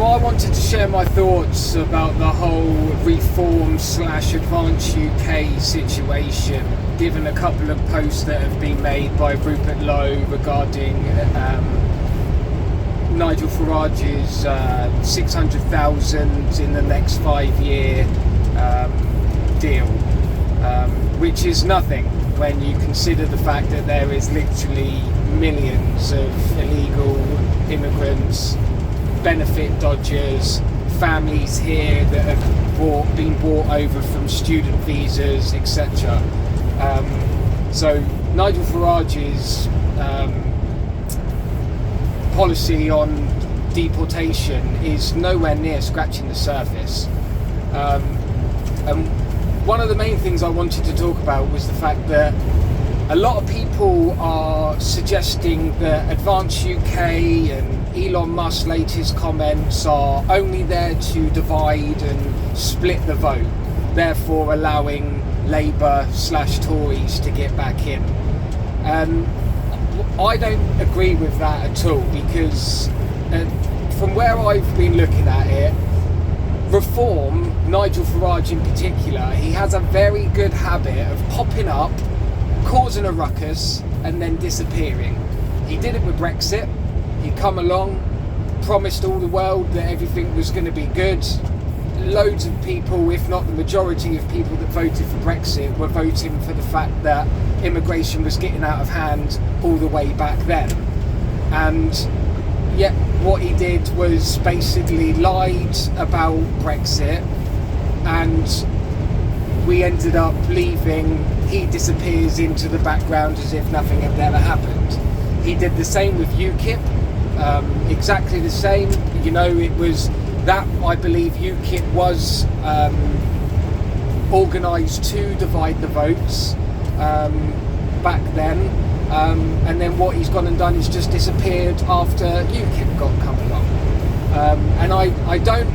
I wanted to share my thoughts about the whole Reform/Advance UK situation, given a couple of posts that have been made by Rupert Lowe regarding Nigel Farage's 600,000 in the next 5-year deal, which is nothing when you consider the fact that there is literally millions of illegal immigrants, benefit dodgers, families here that have been brought over from student visas, etc. So Nigel Farage's policy on deportation is nowhere near scratching the surface. And one of the main things I wanted to talk about was the fact that a lot of people are suggesting that Advance UK and Elon Musk's latest comments are only there to divide and split the vote, therefore allowing Labour/Tories to get back in. I don't agree with that at all, because from where I've been looking at it, Reform, Nigel Farage in particular, he has a very good habit of popping up, causing a ruckus and then disappearing. He did it with Brexit. He'd come along, promised all the world that everything was going to be good. Loads of people, if not the majority of people that voted for Brexit, were voting for the fact that immigration was getting out of hand all the way back then. And yet what he did was basically lied about Brexit, and we ended up leaving. He disappears into the background as if nothing had ever happened. He did the same with UKIP, exactly the same. You know, it was that, I believe UKIP was organised to divide the votes back then, and then what he's gone and done is just disappeared after UKIP got come along. And I don't.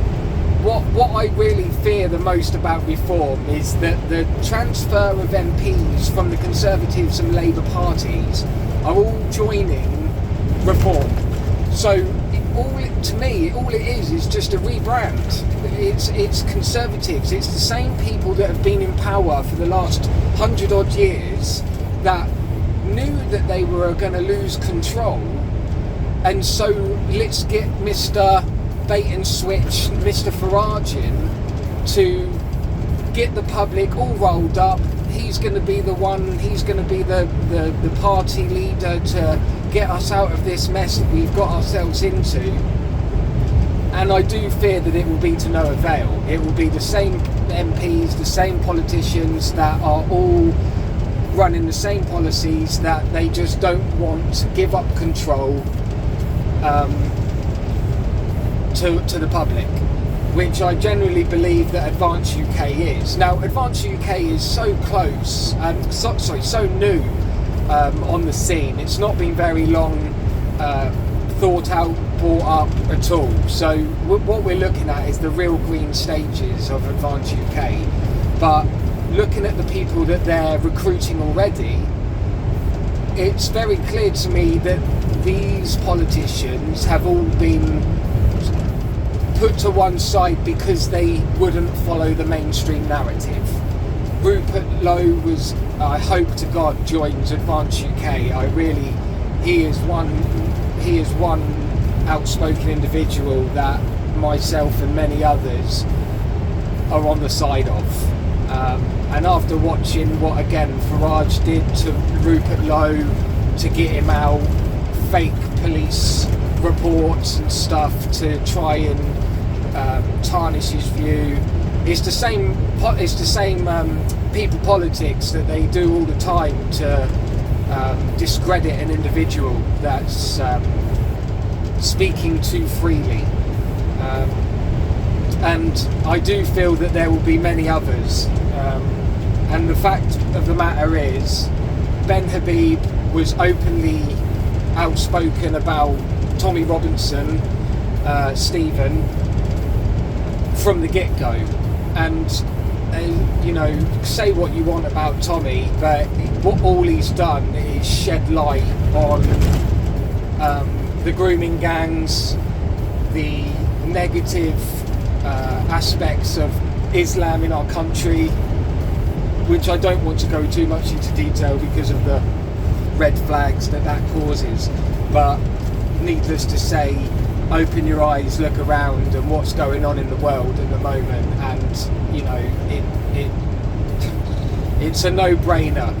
What I really fear the most about Reform is that the transfer of MPs from the Conservatives and Labour parties are all joining Reform. So to me, all it is just a rebrand. It's Conservatives. It's the same people that have been in power for the last 100 odd years that knew that they were going to lose control, and so let's get Mr. Bait and switch, Mr. Farage in to get the public all rolled up. He's going to be the one, he's going to be the party leader to get us out of this mess that we've got ourselves into. And I do fear that it will be to no avail. It will be the same MPs, the same politicians that are all running the same policies, that they just don't want to give up control to the public, which I generally believe that Advance UK is. Now, Advance UK is so close, so new on the scene. It's not been very long thought out, brought up at all. So what we're looking at is the real green stages of Advance UK. But looking at the people that they're recruiting already, it's very clear to me that these politicians have all been put to one side because they wouldn't follow the mainstream narrative. Rupert Lowe was, I hope to God, joins Advance UK. He is one outspoken individual that myself and many others are on the side of. And after watching what, again, Farage did to Rupert Lowe to get him out, fake police reports and stuff to try and tarnish his view. It's the same people politics that they do all the time to discredit an individual that's speaking too freely. And I do feel that there will be many others. And the fact of the matter is, Ben Habib was openly outspoken about Tommy Robinson, Stephen, from the get-go. And you know, say what you want about Tommy, but what all he's done is shed light on the grooming gangs, the negative aspects of Islam in our country, which I don't want to go too much into detail because of the red flags that causes. But needless to say, open your eyes, look around, and what's going on in the world at the moment, and you know it's a no-brainer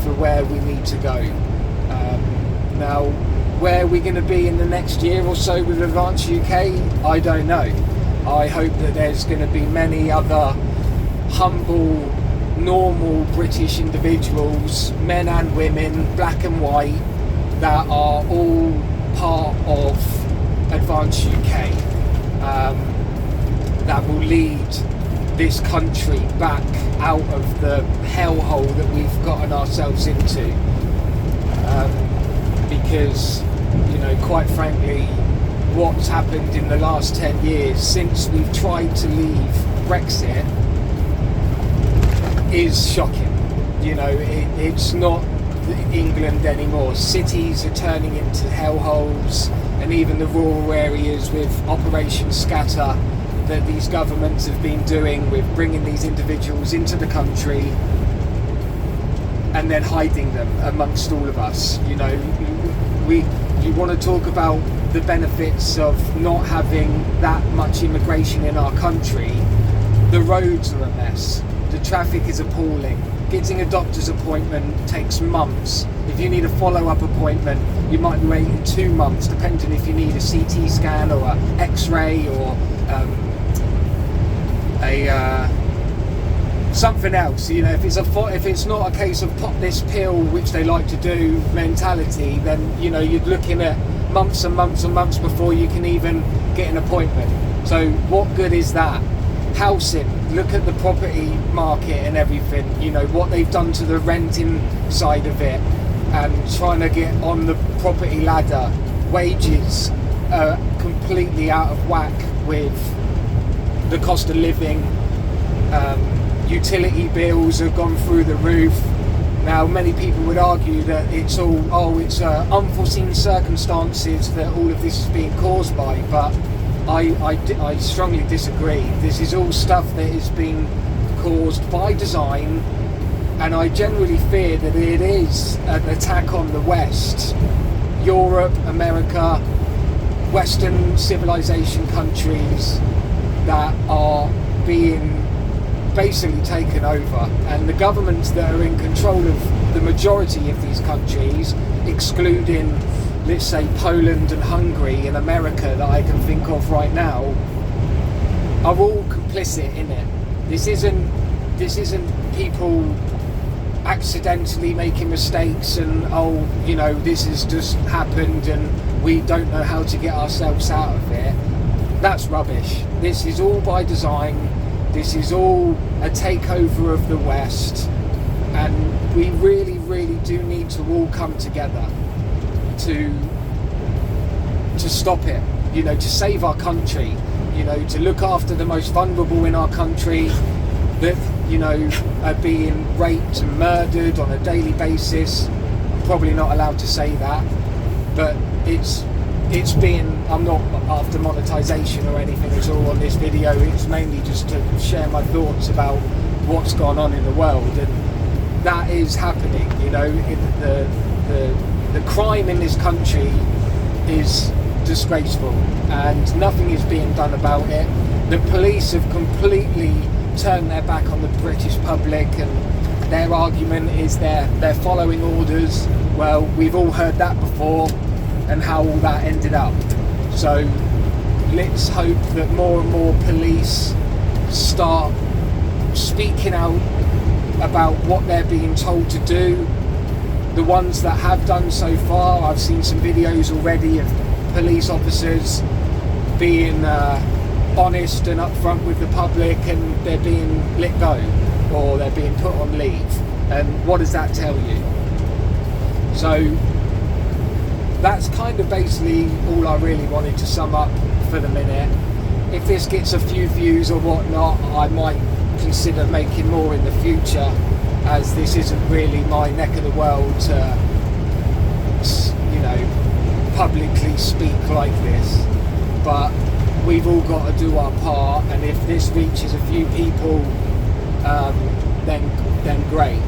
for where we need to go. Now, where we're going to be in the next year or so with Advance UK, I don't know. I hope that there's going to be many other humble, normal British individuals, men and women, black and white, that are all part of Advance UK, that will lead this country back out of the hellhole that we've gotten ourselves into. Because, you know, quite frankly, what's happened in the last 10 years since we've tried to leave Brexit is shocking. You know, it's not England anymore. Cities are turning into hellholes, and even the rural areas with Operation Scatter that these governments have been doing with bringing these individuals into the country and then hiding them amongst all of us. You know, you want to talk about the benefits of not having that much immigration in our country. The roads are a mess. The traffic is appalling. Getting a doctor's appointment takes months. If you need a follow-up appointment, you might be waiting 2 months, depending if you need a CT scan or an X-ray or something else. You know, if it's not a case of pop this pill, which they like to do mentality, then you know you're looking at months and months and months before you can even get an appointment. So what good is that? Housing, look at the property market and everything, you know, what they've done to the renting side of it and trying to get on the property ladder. Wages are completely out of whack with the cost of living. Utility bills have gone through the roof. Now, many people would argue that it's unforeseen circumstances that all of this is being caused by, but I strongly disagree. This is all stuff that is being caused by design, and I genuinely fear that it is an attack on the West, Europe, America, Western civilization countries that are being basically taken over, and the governments that are in control of the majority of these countries, excluding, let's say, Poland and Hungary and America that I can think of right now, are all complicit in it. This isn't people accidentally making mistakes and you know, this has just happened and we don't know how to get ourselves out of it. That's rubbish. This is all by design. This is all a takeover of the West, and we really, really do need to all come together to stop it, you know, to save our country, you know, to look after the most vulnerable in our country that, you know, are being raped and murdered on a daily basis. I'm probably not allowed to say that, but it's being, I'm not after monetization or anything at all on this video. It's mainly just to share my thoughts about what's gone on in the world, and that is happening. You know, the crime in this country is disgraceful, and nothing is being done about it. The police have completely turned their back on the British public, and their argument is they're following orders. Well, we've all heard that before, and how all that ended up. So let's hope that more and more police start speaking out about what they're being told to do. The ones that have done so far, I've seen some videos already of police officers being honest and upfront with the public, and they're being let go or they're being put on leave. And what does that tell you? So that's kind of basically all I really wanted to sum up for the minute. If this gets a few views or whatnot, I might consider making more in the future, as this isn't really my neck of the world to, you know, publicly speak like this. But we've all got to do our part, and if this reaches a few people, then great.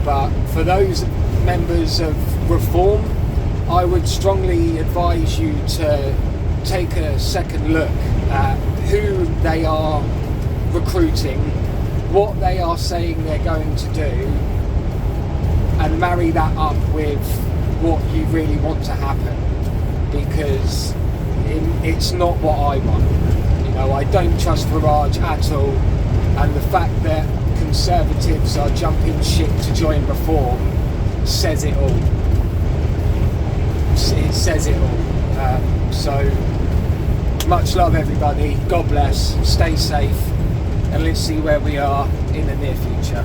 But for those members of Reform, I would strongly advise you to take a second look at who they are recruiting, what they are saying they're going to do, and marry that up with what you really want to happen, because it's not what I want. You know, I don't trust Farage at all, and the fact that Conservatives are jumping ship to join Reform says it all. It says it all. So much love, everybody. God bless. Stay safe, and let's see where we are in the near future.